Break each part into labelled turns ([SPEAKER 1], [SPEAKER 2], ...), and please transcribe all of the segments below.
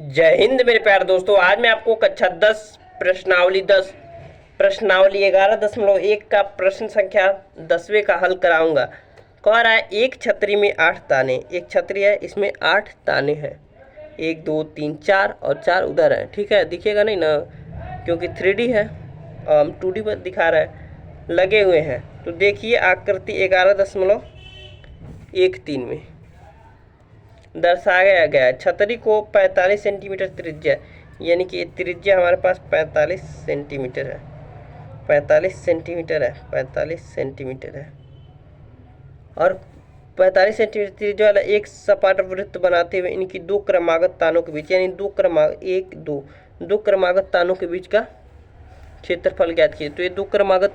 [SPEAKER 1] जय हिंद मेरे प्यारे दोस्तों। आज मैं आपको कक्षा 10 प्रश्नावली 11.1 का प्रश्न संख्या 10वें का हल कराऊंगा। कह रहा है एक छतरी में 8 ताने। एक छतरी है, इसमें 8 ताने हैं। 1 2 3 4 और 4 उधर है। ठीक है, दिखेगा नहीं ना क्योंकि 3D है और हम 2D पर दिखा रहा है, लगे हुए हैं। तो देखिए आकृति 11.13 में दर्शाया गया है। छतरी को 45 सेंटीमीटर त्रिज्या, यानी कि त्रिज्या हमारे पास 45 सेंटीमीटर है। 45 सेंटीमीटर है, 45 सेंटीमीटर है और 45 सेंटीमीटर त्रिज्या वाला एक सपाट वृत्त बनाते हुए इनकी दो क्रमागत तानों के बीच, यानी दो क्रमागत तानों के बीच का क्षेत्रफल ज्ञात कीजिए। तो ये दो क्रमागत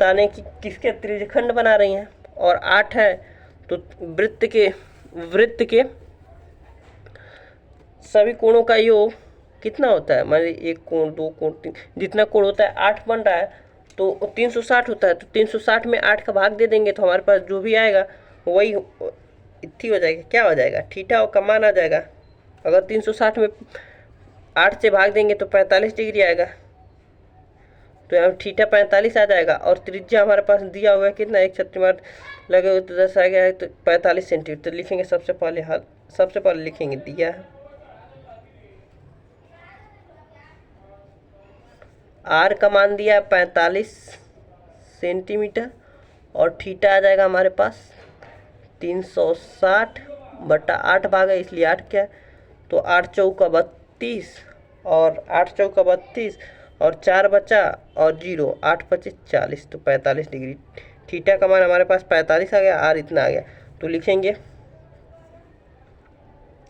[SPEAKER 1] ताने की किसके त्रिज्यखंड बना रही हैं और 8 है, तो वृत्त के सभी कोणों का योग कितना होता है? मान लीजिए 1 कोण 2 कोण 3, जितना कोण होता है 8 बन रहा है तो 360 होता है। तो 360 में 8 का भाग दे देंगे तो हमारे पास जो भी आएगा वही इतनी हो जाएगा। क्या हो जाएगा? थीटा का मान आ जाएगा। अगर 360 में 8 से भाग देंगे तो 45 डिग्री आएगा, तो यहाँ थीटा 45 आ जाएगा। और त्रिज्या हमारे पास दिया हुआ है कितना? एक छतरी में लगे हुए तो दर्शाया गया है तो 45 सेंटीमीटर। तो लिखेंगे सबसे पहले लिखेंगे दिया है आर का मान दिया है 45 सेंटीमीटर और थीटा आ जाएगा हमारे पास 360/8 भाग है, इसलिए 8 क्या है, तो 8 चौका 32 और 8 चौका 32 और 4 बचा और 0, 8 पचे 40, तो 45 डिग्री। थीटा का मान हमारे पास 45 आ गया, आर इतना आ गया। तो लिखेंगे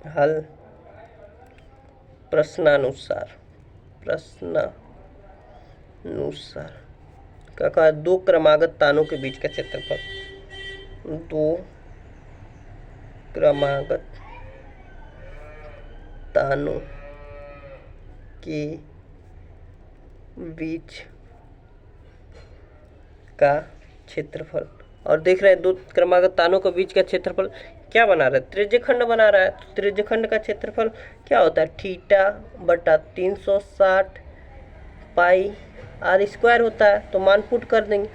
[SPEAKER 1] हल प्रश्नानुसार क्या कहा? दो क्रमागत तानों के बीच का क्षेत्रफल, दो क्रमागत तानों के बीच का क्षेत्रफल। और देख रहे हैं दो क्रमागत तानों के बीच का क्षेत्रफल क्या बना रहा है? त्रिज्यखंड बना रहा है। तो त्रिज्यखंड का क्षेत्रफल क्या होता है? थीटा बटा 360 पाई आर स्क्वायर होता है। तो मान पुट कर देंगे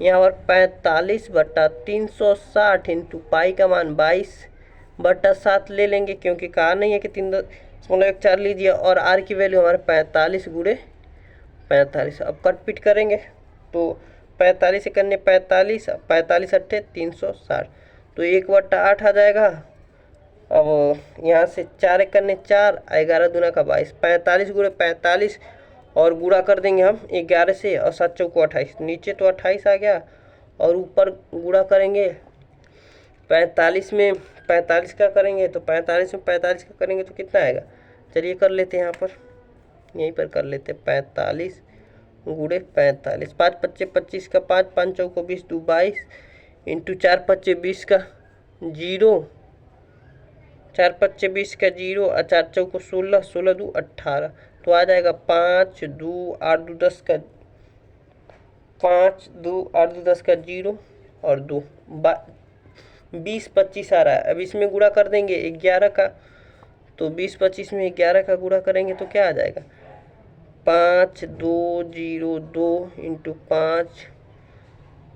[SPEAKER 1] यहाँ पर 45/360 इंटू पाई का मान 22/7 ले लेंगे, क्योंकि कहा नहीं है कि 3.14 लीजिए। और आर की वैल्यू हमारे 45 गुणे 45। अब कट पिट करेंगे तो 45 से करने 45, 45 अट्ठे 360, तो 1/8 आ जाएगा। अब यहाँ से 4 एक करने 4, 11 दूना का 22, 45 गुणे 45 और गुणा कर देंगे हम 11 से और 7 चौको 28, नीचे तो 28 आ गया और ऊपर गुणा करेंगे 45 में 45 का करेंगे तो 45 में 45 का करेंगे तो कितना आएगा? चलिए कर लेते हैं, यहाँ पर यहीं पर कर लेते हैं। 45 गुणे 45, 5 पच्चे 25 का 5, 5 चौको 20, 2 22 इंटू 4 पच्चे 20 का 0, 4 पच्चे 20 का 0 और 4 चौको 16, 16 2 18, तो आ जाएगा 5 2 8 2 10 का 5 2 8 2 10 का 0 और 2 20 25 आ रहा है। अब इसमें गुणा कर देंगे 11 का, तो 20 25 में 11 का गुणा करेंगे तो क्या आ जाएगा? 5 2 0 2 इंटू 5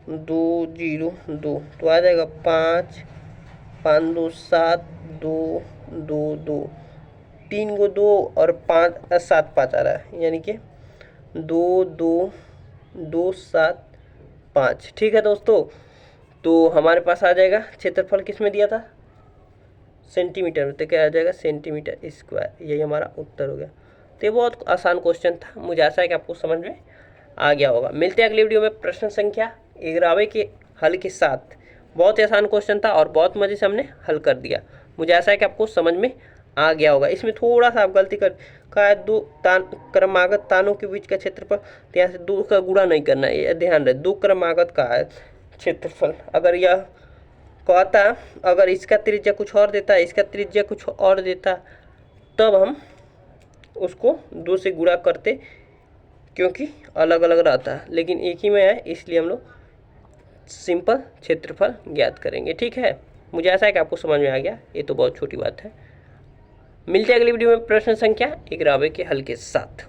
[SPEAKER 1] 2 0 2, तो आ जाएगा 5 5 2 7 2 2 2, 3 को 2 और 5 7 5 आ रहा है, यानी कि 2 2 2 7 5। ठीक है दोस्तों, तो हमारे पास आ जाएगा क्षेत्रफल किस में दिया था? सेंटीमीटर में, तो क्या आ जाएगा? Centimetre square. यही हमारा उत्तर हो गया। तो ये बहुत आसान क्वेश्चन था, मुझे आशा है कि आपको समझ में आ गया होगा। मिलते हैं अगले वीडियो में प्रश्न संख्या 11वें के हल के साथ। बहुत ही आसान क्वेश्चन था और बहुत मजे से हमने हल कर दिया। मुझे आशा है कि आपको समझ में आ गया होगा। इसमें थोड़ा सा आप गलती कर कहा है, दो क्रमागत तानों के बीच का क्षेत्रफल, तो यहाँ से 2 का गुणा नहीं करना है, ये ध्यान रहे। दो क्रमागत का है क्षेत्रफल। अगर यह कहता, अगर इसका त्रिज्या कुछ और देता, इसका त्रिज्या कुछ और देता, तब हम उसको 2 से गुणा करते, क्योंकि अलग अलग रहता है। लेकिन एक ही में है, इसलिए हम लोग सिंपल क्षेत्रफल ज्ञात करेंगे। ठीक है, मुझे ऐसा है कि आपको समझ में आ गया। ये तो बहुत छोटी बात है। मिलते हैं अगली वीडियो में प्रश्न संख्या 11 के हल के साथ।